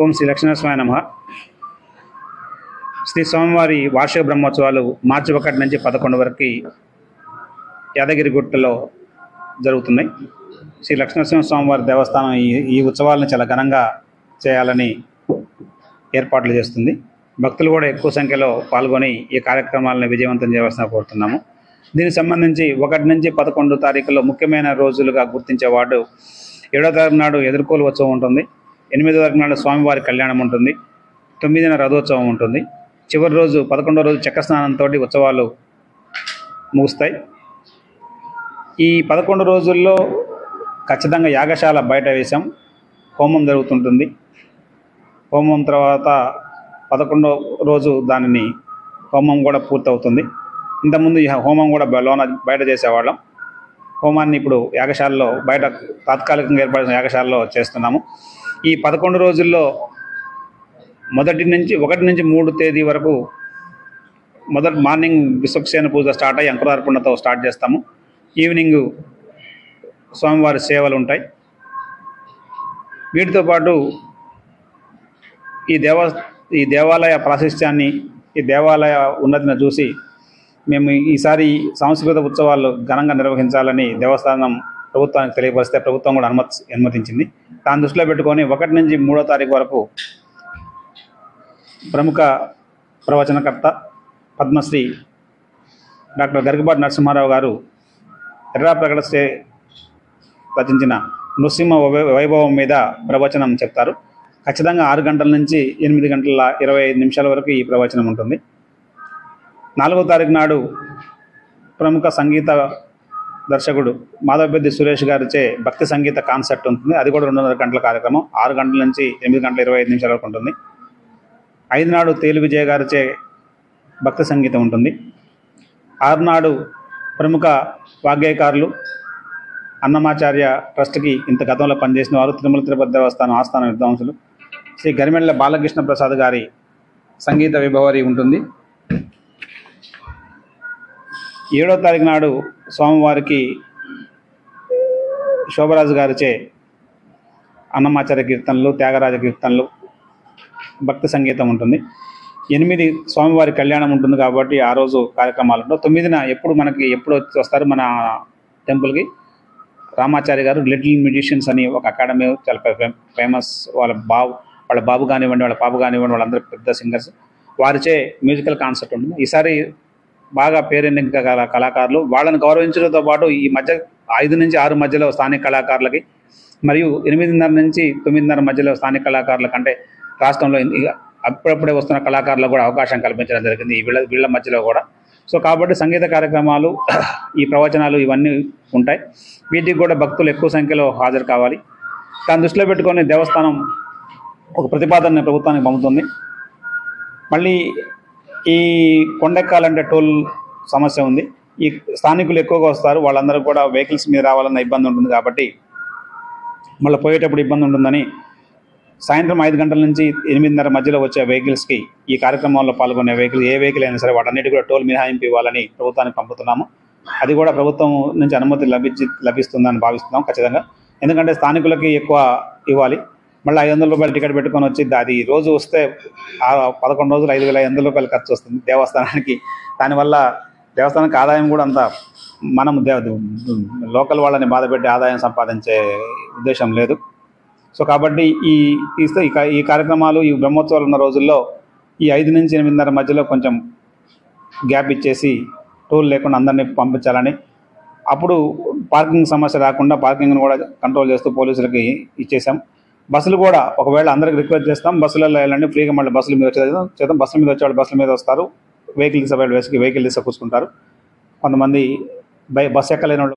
ఓం శ్రీ లక్ష్మీనరసింహాయ నమః. శ్రీ స్వామివారి వార్షిక బ్రహ్మోత్సవాలు మార్చి 1 నుంచి 11 వరకు యాదగిరిగుట్టలో జరుగుతున్నాయి. శ్రీ లక్ష్మీనరసింహ స్వామివారి దేవస్థానం ఈ ఉత్సవాలను చాలా ఘనంగా చేయాలని ఏర్పాట్లు చేస్తుంది. భక్తులు కూడా ఎక్కువ సంఖ్యలో పాల్గొని ఈ కార్యక్రమాలను విజయవంతం చేయవలసిన కోరుతున్నాము. దీనికి సంబంధించి 1 నుంచి 11 తారీఖుల్లో ముఖ్యమైన రోజులుగా గుర్తించే వార్డు 7వ తారీఖు నాడు ఎదుర్కోలు ఉత్సవం ఉంటుంది. 8వ తారీఖు నాడు స్వామివారి కళ్యాణం ఉంటుంది. 9న రథోత్సవం ఉంటుంది. చివరి రోజు 11వ రోజు చక్ర స్నానంతో ఉత్సవాలు ముగుస్తాయి. ఈ 11 రోజుల్లో ఖచ్చితంగా యాగశాల బయట వేశాం. హోమం జరుగుతుంటుంది. హోమం తర్వాత 11వ రోజు దానిని హోమం కూడా పూర్తవుతుంది. ఇంతకుముందు ఈ హోమం కూడా బయట చేసేవాళ్ళం. హోమాన్ని ఇప్పుడు యాగశాలలో బయట తాత్కాలికంగా ఏర్పడిన యాగశాలలో చేస్తున్నాము. ఈ 11 రోజుల్లో 1 నుంచి 3 తేదీ వరకు మార్నింగ్ విశ్వక్సేన పూజ స్టార్ట్ అయ్యి అంకురార్పణతో స్టార్ట్ చేస్తాము. ఈవినింగ్ స్వామివారి సేవలు ఉంటాయి. వీటితో పాటు ఈ దేవాలయ ప్రాశస్త్యాన్ని, ఈ దేవాలయ ఉన్నతిని చూసి మేము ఈసారి సాంస్కృతిక ఉత్సవాలు ఘనంగా నిర్వహించాలని దేవస్థానం ప్రభుత్వానికి తెలియపరిస్తే ప్రభుత్వం కూడా అనుమతించింది. దాన్ని దృష్టిలో పెట్టుకొని 1 నుంచి 3వ తారీఖు వరకు ప్రముఖ ప్రవచనకర్త పద్మశ్రీ డాక్టర్ గరికపాటి నరసింహారావు గారు ఎర్రా ప్రకటస్తే రచించిన నృసింహ వైభవం మీద ప్రవచనం చెప్తారు. ఖచ్చితంగా 6 గంటల నుంచి 8 గంటల 25 నిమిషాల వరకు ఈ ప్రవచనం ఉంటుంది. 4వ తారీఖు నాడు ప్రముఖ సంగీత దర్శకుడు మాధవపెద్ది సురేష్ గారిచే భక్తి సంగీత కాన్సర్ట్ ఉంటుంది. అది కూడా 2.5 గంటల కార్యక్రమం. 6 గంటల నుంచి 8 గంటల 25 నిమిషాల వరకు ఉంటుంది. 5 నాడు తేలు విజయ గారిచే భక్తి సంగీతం ఉంటుంది. 6 నాడు ప్రముఖ వాగ్గేయకారులు అన్నమాచార్య ట్రస్ట్కి ఇంత గతంలో పనిచేసిన వారు తిరుమల తిరుపతి దేవస్థానం ఆస్థాన విద్వాంసులు శ్రీ గరిమెళ్ళ బాలకృష్ణ ప్రసాద్ గారి సంగీత విభవరి ఉంటుంది. 7వ తారీఖు నాడు స్వామివారికి శోభరాజు గారిచే అన్నమాచార్య కీర్తనలు, త్యాగరాజ కీర్తనలు, భక్తి సంగీతం ఉంటుంది. 8 స్వామివారి కళ్యాణం ఉంటుంది కాబట్టి ఆ రోజు కార్యక్రమాలు ఉంటాయి. 9న ఎప్పుడు వస్తారు మన టెంపుల్కి రామాచార్య గారు లిటిల్ మ్యూజిషియన్స్ అని ఒక అకాడమీ, చాలా ఫేమస్. వాళ్ళ బాబు కానివ్వండి, వాళ్ళ పాప కానివ్వండి, వాళ్ళందరూ పెద్ద సింగర్స్. వారిచే మ్యూజికల్ కాన్సర్ట్ ఉంటుంది. ఈసారి బాగా పేరెన్నిక కళాకారులు, వాళ్ళని గౌరవించడంతో పాటు ఈ మధ్య 5 నుంచి 6 మధ్యలో స్థానిక కళాకారులకి మరియు 8:30 నుంచి 9:30 మధ్యలో స్థానిక కళాకారుల కంటే రాష్ట్రంలో అప్పుడప్పుడే వస్తున్న కళాకారులకు కూడా అవకాశం కల్పించడం జరిగింది వీళ్ళ మధ్యలో కూడా. సో కాబట్టి సంగీత కార్యక్రమాలు, ఈ ప్రవచనాలు ఇవన్నీ ఉంటాయి. వీటికి కూడా భక్తులు ఎక్కువ సంఖ్యలో హాజరు కావాలి. దాన్ని దృష్టిలో పెట్టుకొని దేవస్థానం ఒక ప్రతిపాదన ప్రభుత్వానికి పంపుతుంది. మళ్ళీ ఈ కొండెక్కాలంటే టోల్ సమస్య ఉంది. ఈ స్థానికులు ఎక్కువగా వస్తారు. వాళ్ళందరూ కూడా వెహికల్స్ మీద రావాలన్న ఇబ్బంది ఉంటుంది కాబట్టి మళ్ళీ పోయేటప్పుడు ఇబ్బంది ఉంటుందని సాయంత్రం 5 గంటల నుంచి 8:30 మధ్యలో వచ్చే వెహికల్స్కి, ఈ కార్యక్రమంలో పాల్గొనే ఏ వెహికల్ అయినా సరే వాటన్నిటి కూడా టోల్ మినహాయింపు ఇవ్వాలని ప్రభుత్వానికి పంపుతున్నాము. అది కూడా ప్రభుత్వం నుంచి అనుమతి లభిస్తుందని భావిస్తున్నాం ఖచ్చితంగా. ఎందుకంటే స్థానికులకి ఎక్కువ ఇవ్వాలి. మళ్ళీ 500 రూపాయలు టికెట్ పెట్టుకొని వచ్చి అది రోజు వస్తే 11 రోజులు 5,500 రూపాయలు ఖర్చు వస్తుంది దేవస్థానానికి. దానివల్ల దేవస్థానానికి ఆదాయం కూడా అంత మనం లోకల్ వాళ్ళని బాధపెట్టి ఆదాయం సంపాదించే ఉద్దేశం లేదు. సో కాబట్టి ఈ కార్యక్రమాలు, ఈ బ్రహ్మోత్సవాలు ఉన్న రోజుల్లో ఈ 5 నుంచి 8:30 మధ్యలో కొంచెం గ్యాప్ ఇచ్చేసి టోల్ లేకుండా అందరినీ పంపించాలని, అప్పుడు పార్కింగ్ సమస్య రాకుండా పార్కింగ్ను కూడా కంట్రోల్ చేస్తూ పోలీసులకి ఇచ్చేసాం. బస్సులు కూడా ఒకవేళ అందరికి రిక్వెస్ట్ చేస్తాం, బస్సులలో వెళ్ళండి ఫ్రీగా, మళ్ళీ బస్సుల మీద వచ్చేది బస్సుల మీద వచ్చేవాళ్ళు బస్సుల మీద వస్తారు, వెహికల్ తీసుకు కూర్చుంటారు. కొంతమంది బస్సు ఎక్కలేని వాళ్ళు